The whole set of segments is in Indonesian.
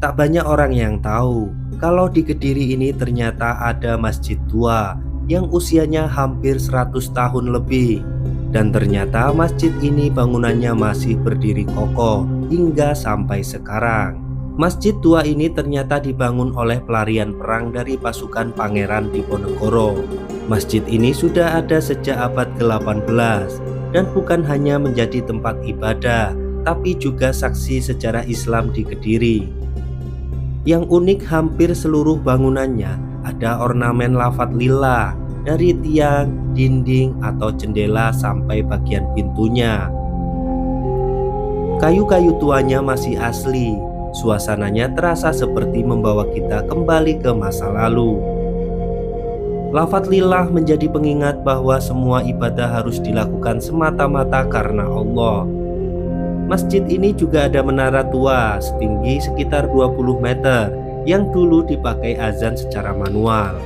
Tak banyak orang yang tahu kalau di Kediri ini ternyata ada masjid tua yang usianya hampir 100 tahun lebih. Dan ternyata masjid ini bangunannya masih berdiri kokoh hingga sampai sekarang. Masjid tua ini ternyata dibangun oleh pelarian perang dari pasukan Pangeran Diponegoro. Masjid ini sudah ada sejak abad ke-18 dan bukan hanya menjadi tempat ibadah, tapi juga saksi sejarah Islam di Kediri. Yang unik, hampir seluruh bangunannya ada ornamen lafadz lillah dari tiang, dinding, atau jendela sampai bagian pintunya. Kayu-kayu tuanya masih asli, suasananya terasa seperti membawa kita kembali ke masa lalu. Lafadz lillah menjadi pengingat bahwa semua ibadah harus dilakukan semata-mata karena Allah. Masjid ini juga ada menara tua setinggi sekitar 20 meter yang dulu dipakai azan secara manual.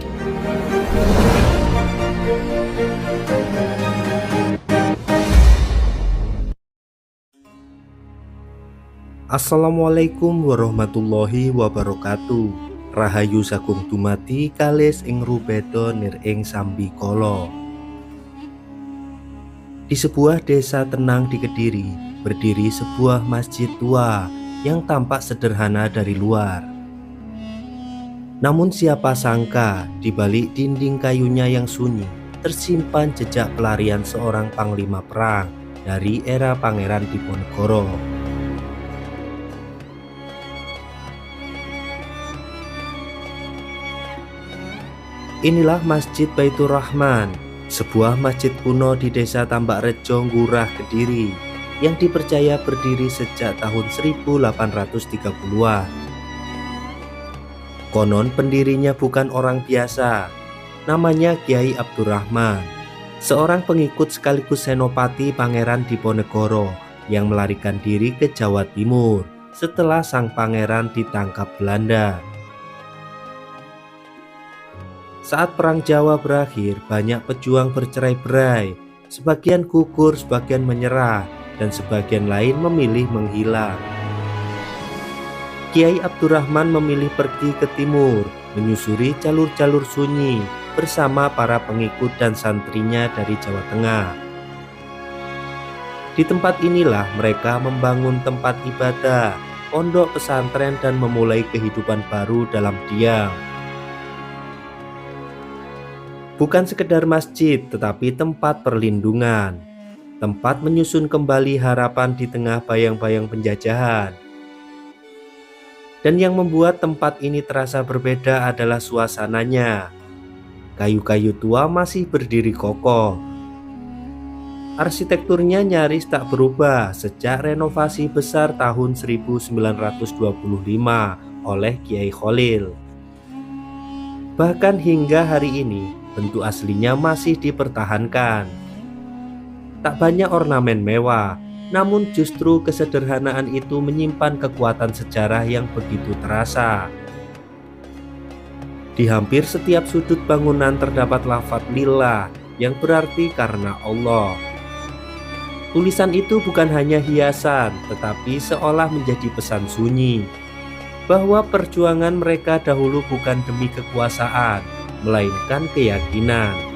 Assalamualaikum warahmatullahi wabarakatuh. Rahayu sagung dumati kalis ing rubedo nir ing sambikala. Di sebuah desa tenang di Kediri berdiri sebuah masjid tua yang tampak sederhana dari luar. Namun siapa sangka di balik dinding kayunya yang sunyi tersimpan jejak pelarian seorang panglima perang dari era Pangeran Diponegoro. Inilah Masjid Baitur Rahman, sebuah masjid kuno di desa Tambak Rejo, Ngurah, Kediri, yang dipercaya berdiri sejak tahun 1830-an. Konon pendirinya bukan orang biasa, namanya Kiai Abdurrahman, seorang pengikut sekaligus senopati Pangeran Diponegoro yang melarikan diri ke Jawa Timur setelah sang pangeran ditangkap Belanda. Saat Perang Jawa berakhir, banyak pejuang bercerai-berai, sebagian gugur, sebagian menyerah, dan sebagian lain memilih menghilang. Kiai Abdurrahman memilih pergi ke timur, menyusuri jalur-jalur sunyi bersama para pengikut dan santrinya dari Jawa Tengah. Di tempat inilah mereka membangun tempat ibadah, pondok pesantren, dan memulai kehidupan baru dalam diam. Bukan sekedar masjid, tetapi tempat perlindungan, tempat menyusun kembali harapan di tengah bayang-bayang penjajahan. Dan yang membuat tempat ini terasa berbeda adalah suasananya. Kayu-kayu tua masih berdiri kokoh. Arsitekturnya nyaris tak berubah sejak renovasi besar tahun 1925 oleh Kiai Kholil. Bahkan hingga hari ini, bentuk aslinya masih dipertahankan. Tak banyak ornamen mewah, namun justru kesederhanaan itu menyimpan kekuatan sejarah yang begitu terasa. Di hampir setiap sudut bangunan terdapat lafadz lillah yang berarti karena Allah. Tulisan itu bukan hanya hiasan, tetapi seolah menjadi pesan sunyi bahwa perjuangan mereka dahulu bukan demi kekuasaan, melainkan keyakinan.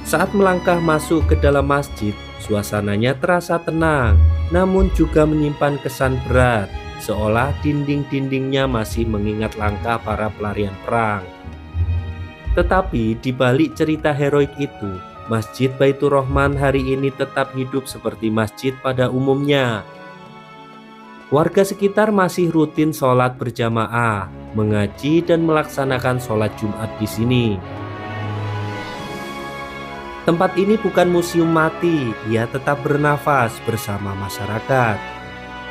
Saat melangkah masuk ke dalam masjid, suasananya terasa tenang, namun juga menyimpan kesan berat, seolah dinding-dindingnya masih mengingat langkah para pelarian perang. Tetapi di balik cerita heroik itu, Masjid Baitur Rahman hari ini tetap hidup seperti masjid pada umumnya. Warga sekitar masih rutin sholat berjamaah, mengaji, dan melaksanakan sholat Jumat di sini. Tempat ini bukan museum mati, ia tetap bernafas bersama masyarakat.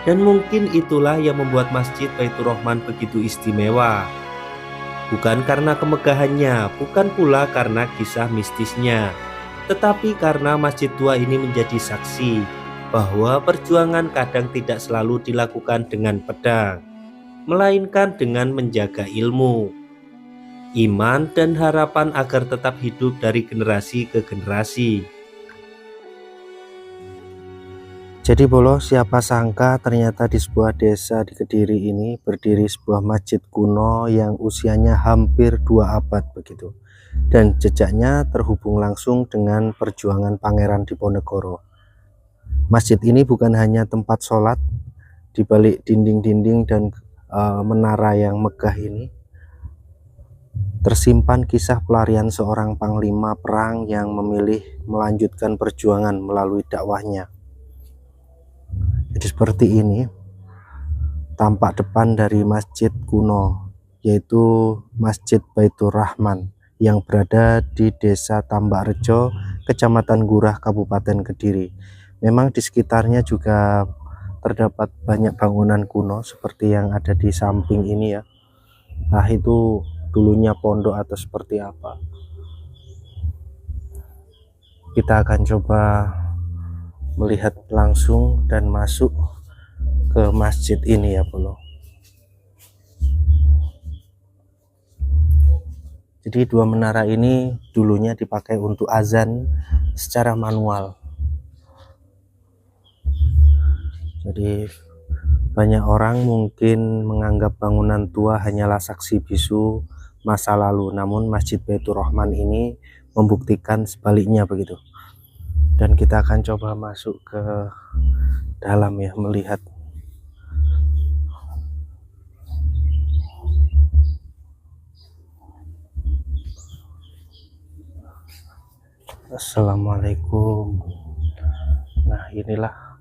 Dan mungkin itulah yang membuat Masjid Baitur Rahman begitu istimewa. Bukan karena kemegahannya, bukan pula karena kisah mistisnya, tetapi karena masjid tua ini menjadi saksi bahwa perjuangan kadang tidak selalu dilakukan dengan pedang, melainkan dengan menjaga ilmu, iman, dan harapan agar tetap hidup dari generasi ke generasi. Jadi Bolo, siapa sangka ternyata di sebuah desa di Kediri ini berdiri sebuah masjid kuno yang usianya hampir 2 abad begitu. Dan jejaknya terhubung langsung dengan perjuangan Pangeran Diponegoro. Masjid ini bukan hanya tempat sholat, di balik dinding-dinding dan menara yang megah ini tersimpan kisah pelarian seorang panglima perang yang memilih melanjutkan perjuangan melalui dakwahnya. Jadi seperti ini tampak depan dari masjid kuno, yaitu Masjid Baitur Rahman yang berada di Desa Tambak Rejo, Kecamatan Gurah, Kabupaten Kediri. Memang di sekitarnya juga terdapat banyak bangunan kuno seperti yang ada di samping ini ya. Nah, itu dulunya pondok atau seperti apa. Kita akan coba melihat langsung dan masuk ke masjid ini ya Bolo. Jadi dua menara ini dulunya dipakai untuk azan secara manual. Jadi banyak orang mungkin menganggap bangunan tua hanyalah saksi bisu masa lalu, namun Masjid Baitur Rahman ini membuktikan sebaliknya begitu. Dan kita akan coba masuk ke dalam ya, melihat. Assalamualaikum. Nah, inilah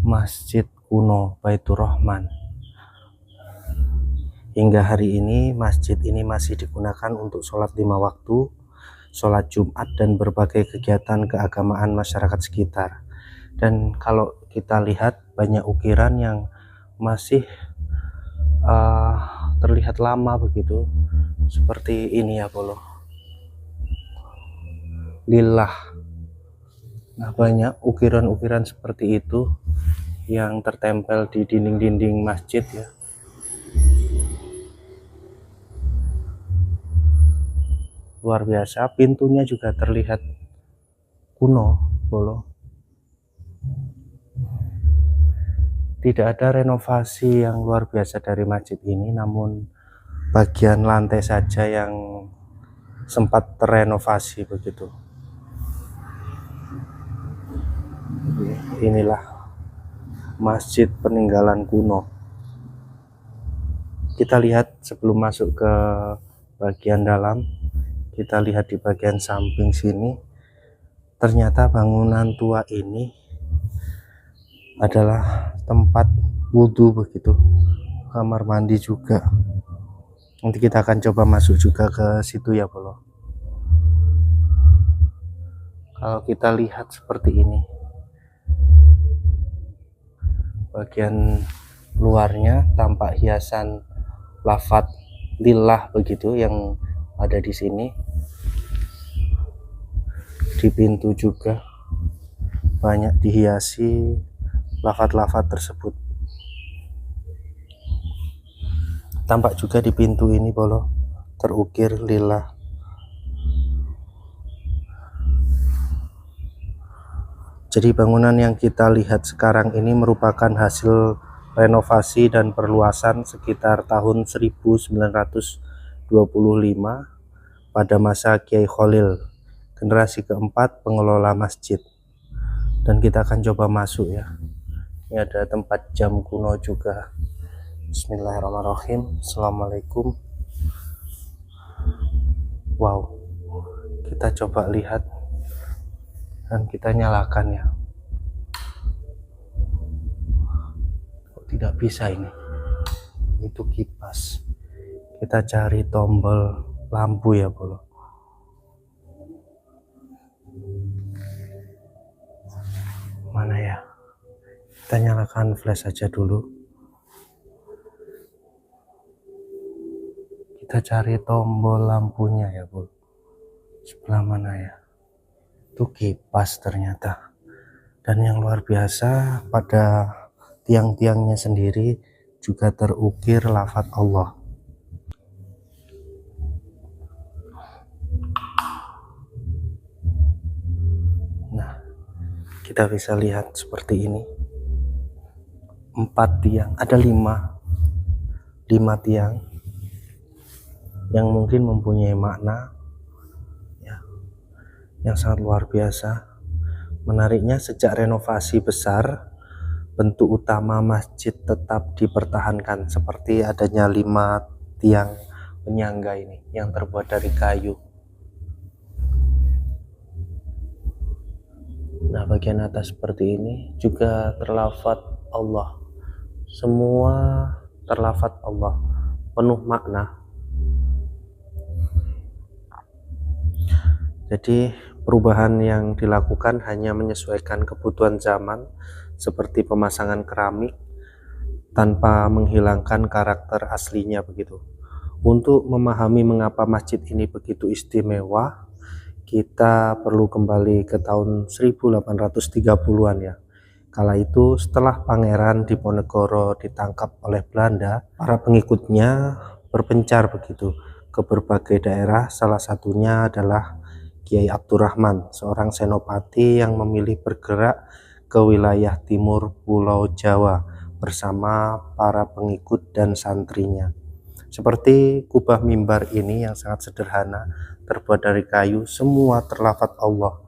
Masjid kuno Baitur Rahman. Hingga hari ini masjid ini masih digunakan untuk sholat 5 waktu, sholat Jumat, dan berbagai kegiatan keagamaan masyarakat sekitar. Dan kalau kita lihat banyak ukiran yang masih terlihat lama begitu, seperti ini ya Bolo. Lillah. Nah, banyak ukiran-ukiran seperti itu yang tertempel di dinding-dinding masjid ya. Luar biasa, pintunya juga terlihat kuno Bolo. Tidak ada renovasi yang luar biasa dari masjid ini, namun bagian lantai saja yang sempat terenovasi begitu. Inilah masjid peninggalan kuno. Kita lihat sebelum masuk ke bagian dalam, kita lihat di bagian samping sini, ternyata bangunan tua ini adalah tempat wudhu begitu, kamar mandi juga. Nanti kita akan coba masuk juga ke situ ya Bolo. Kalau kita lihat seperti ini, bagian luarnya tampak hiasan lafaz lillah begitu yang ada di sini. Di pintu juga banyak dihiasi lafaz-lafaz tersebut. Tampak juga di pintu ini Bolo terukir lillah. Jadi bangunan yang kita lihat sekarang ini merupakan hasil renovasi dan perluasan sekitar tahun 1925 pada masa Kiai Khalil, generasi keempat pengelola masjid. Dan kita akan coba masuk ya. Ini ada tempat jam kuno juga. Bismillahirrahmanirrahim. Assalamualaikum. Wow, kita coba lihat dan kita nyalakan ya. Kok tidak bisa ini? Itu kipas. Kita cari tombol lampu ya Bolo. Mana ya? Kita nyalakan flash aja dulu. Kita cari tombol lampunya ya Bolo. Sebelah mana ya? Itu kipas ternyata. Dan yang luar biasa, pada tiang-tiangnya sendiri juga terukir lafaz Allah. Nah, Kita bisa lihat seperti ini, 4 tiang, ada 5 tiang yang mungkin mempunyai makna ya, yang sangat luar biasa. Menariknya, sejak renovasi besar, bentuk utama masjid tetap dipertahankan, seperti adanya 5 tiang penyangga ini yang terbuat dari kayu. Nah, bagian atas seperti ini juga terlafat Allah. Semua terlafat Allah, penuh makna. Jadi perubahan yang dilakukan hanya menyesuaikan kebutuhan zaman, seperti pemasangan keramik, tanpa menghilangkan karakter aslinya begitu. Untuk memahami mengapa masjid ini begitu istimewa, kita perlu kembali ke tahun 1830-an ya. Kala itu, setelah Pangeran Diponegoro ditangkap oleh Belanda, para pengikutnya berpencar begitu ke berbagai daerah. Salah satunya adalah Kiai Abdurrahman, seorang senopati yang memilih bergerak ke wilayah timur Pulau Jawa bersama para pengikut dan santrinya. Seperti kubah mimbar ini yang sangat sederhana, terbuat dari kayu, semua terlafat Allah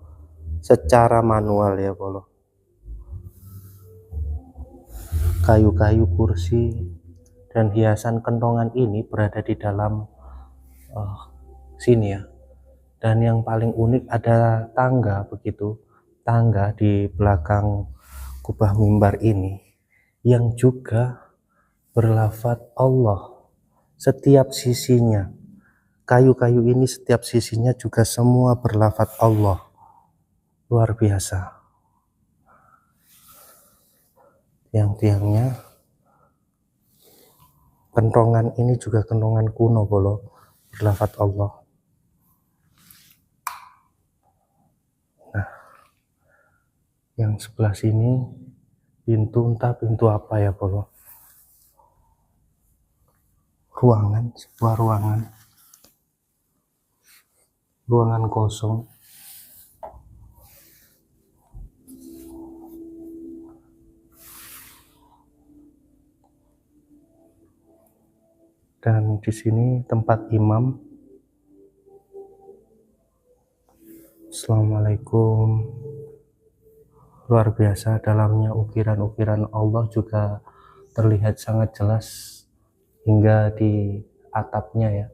secara manual ya bolo. Kayu-kayu, kursi, dan hiasan kentongan ini berada di dalam sini ya. Dan yang paling unik, ada tangga begitu, tangga di belakang kubah mimbar ini yang juga berlafat Allah setiap sisinya. Kayu-kayu ini setiap sisinya juga semua berlafat Allah. Luar biasa. Tiang-tiangnya, kentongan ini juga kentongan kuno bolo, berlafat Allah. Nah, yang sebelah sini pintu, entah pintu apa ya bolo. Ruangan, sebuah ruangan kosong. Dan di sini tempat imam. Assalamualaikum. Luar biasa, dalamnya ukiran-ukiran Allah juga terlihat sangat jelas hingga di atapnya ya.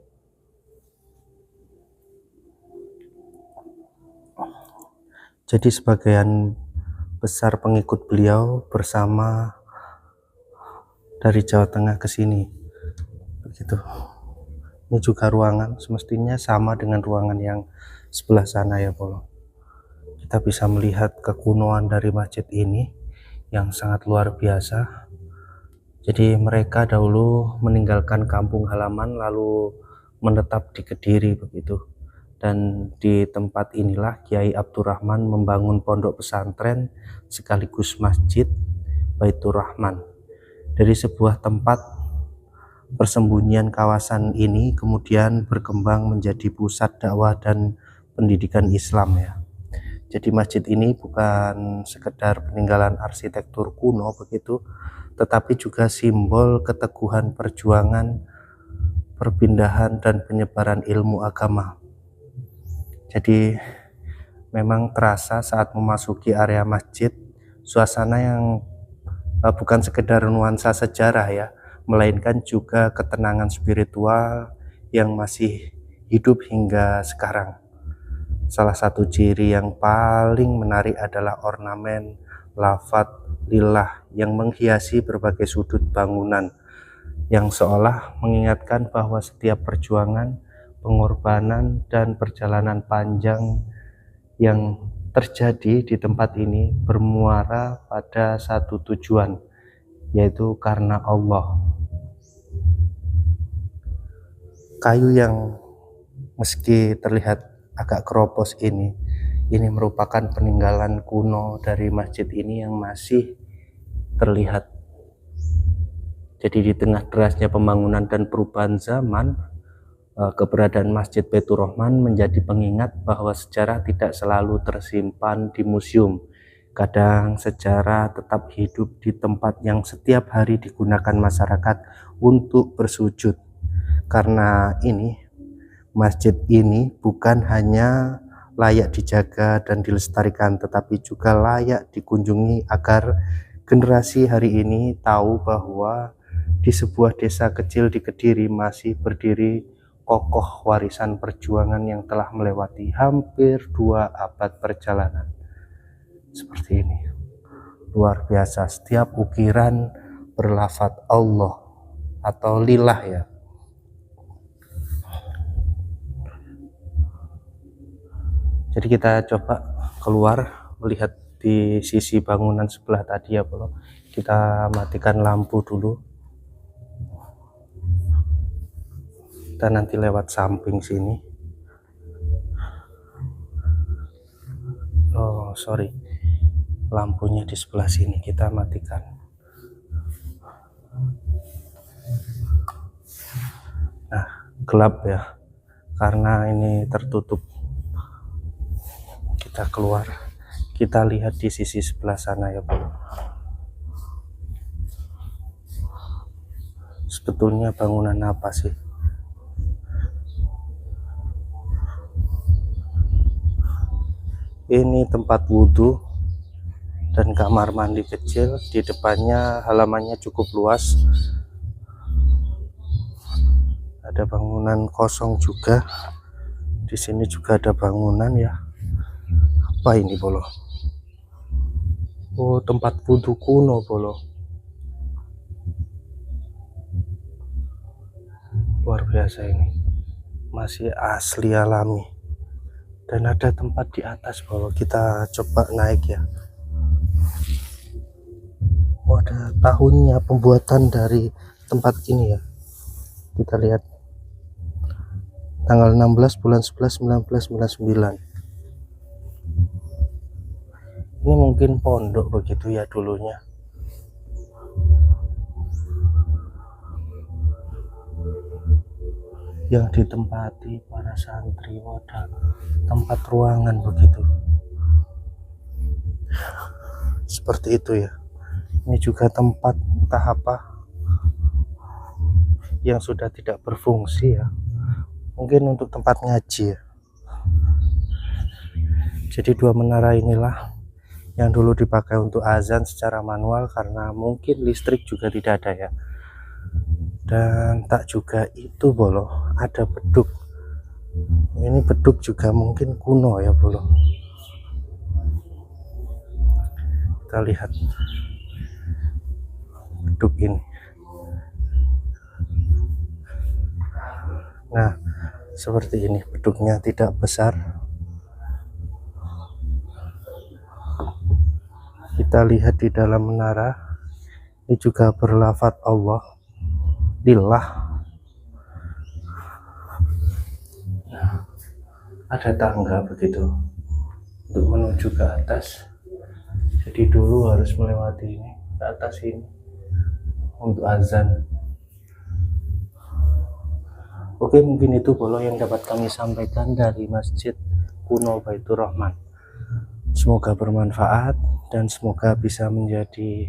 Jadi sebagian besar pengikut beliau bersama dari Jawa Tengah ke sini begitu. Ini juga ruangan, semestinya sama dengan ruangan yang sebelah sana ya bolo. Kita bisa melihat kekunoan dari masjid ini yang sangat luar biasa. Jadi mereka dahulu meninggalkan kampung halaman lalu menetap di Kediri begitu. Dan di tempat inilah Kiai Abdurrahman membangun pondok pesantren sekaligus masjid Baitur Rahman. Dari sebuah tempat persembunyian kawasan ini kemudian berkembang menjadi pusat dakwah dan pendidikan Islam ya. Jadi masjid ini bukan sekedar peninggalan arsitektur kuno begitu, tetapi juga simbol keteguhan perjuangan, perpindahan dan penyebaran ilmu agama. Jadi memang terasa saat memasuki area masjid, suasana yang bukan sekedar nuansa sejarah ya, melainkan juga ketenangan spiritual yang masih hidup hingga sekarang. Salah satu ciri yang paling menarik adalah ornamen lafadz lillah yang menghiasi berbagai sudut bangunan, yang seolah mengingatkan bahwa setiap perjuangan, pengorbanan, dan perjalanan panjang yang terjadi di tempat ini bermuara pada satu tujuan, yaitu karena Allah. Kayu yang meski terlihat agak keropos ini merupakan peninggalan kuno dari masjid ini yang masih terlihat. Jadi di tengah derasnya pembangunan dan perubahan zaman, keberadaan Masjid Baitur Rahman menjadi pengingat bahwa sejarah tidak selalu tersimpan di museum, Kadang sejarah tetap hidup di tempat yang setiap hari digunakan masyarakat untuk bersujud. Karena ini, masjid ini bukan hanya layak dijaga dan dilestarikan, tetapi juga layak dikunjungi agar generasi hari ini tahu bahwa di sebuah desa kecil di Kediri masih berdiri kokoh warisan perjuangan yang telah melewati hampir 2 abad perjalanan. Seperti ini, luar biasa. Setiap ukiran berlafaz Allah atau lillah ya. Jadi kita coba keluar melihat di sisi bangunan sebelah tadi ya bro. Kita matikan lampu dulu, kita nanti lewat samping sini. Oh sorry, lampunya di sebelah sini, kita matikan. Nah gelap ya, karena ini tertutup. Kita keluar, kita lihat di sisi sebelah sana ya bro. Sebetulnya bangunan apa sih? Ini tempat wudhu dan kamar mandi kecil. Di depannya halamannya cukup luas. Ada bangunan kosong juga. Di sini juga ada bangunan ya. Apa ini bolo? Oh, tempat wudhu kuno bolo. Luar biasa ini. Masih asli alami. Dan ada tempat di atas bolo. Kita coba naik ya. Oh, ada tahunnya pembuatan dari tempat ini ya. Kita lihat. Tanggal 16 bulan 11 1999. Ini mungkin pondok begitu ya dulunya. Yang ditempati para santri, wadah, tempat ruangan begitu. Seperti itu ya. Ini juga tempat entah apa yang sudah tidak berfungsi ya. Mungkin untuk tempat ngaji ya. Jadi 2 menara inilah yang dulu dipakai untuk azan secara manual, karena mungkin listrik juga tidak ada ya. Dan tak juga itu bolo, ada beduk. Ini beduk juga mungkin kuno ya bolo. Kita lihat beduk ini. Nah seperti ini, beduknya tidak besar. Kita lihat di dalam menara, ini juga berlafaz Allah, lillah. Ada tangga begitu untuk menuju ke atas. Jadi dulu harus melewati ini, ke atas ini untuk azan. Oke, mungkin itu bolo yang dapat kami sampaikan dari Masjid Kuno Baitur Rahman. Semoga bermanfaat dan semoga bisa menjadi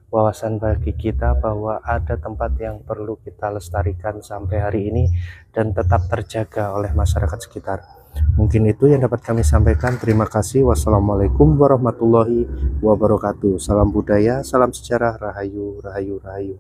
wawasan bagi kita bahwa ada tempat yang perlu kita lestarikan sampai hari ini dan tetap terjaga oleh masyarakat sekitar. Mungkin itu yang dapat kami sampaikan. Terima kasih. Wassalamualaikum warahmatullahi wabarakatuh. Salam budaya, salam sejarah, rahayu, rahayu, rahayu.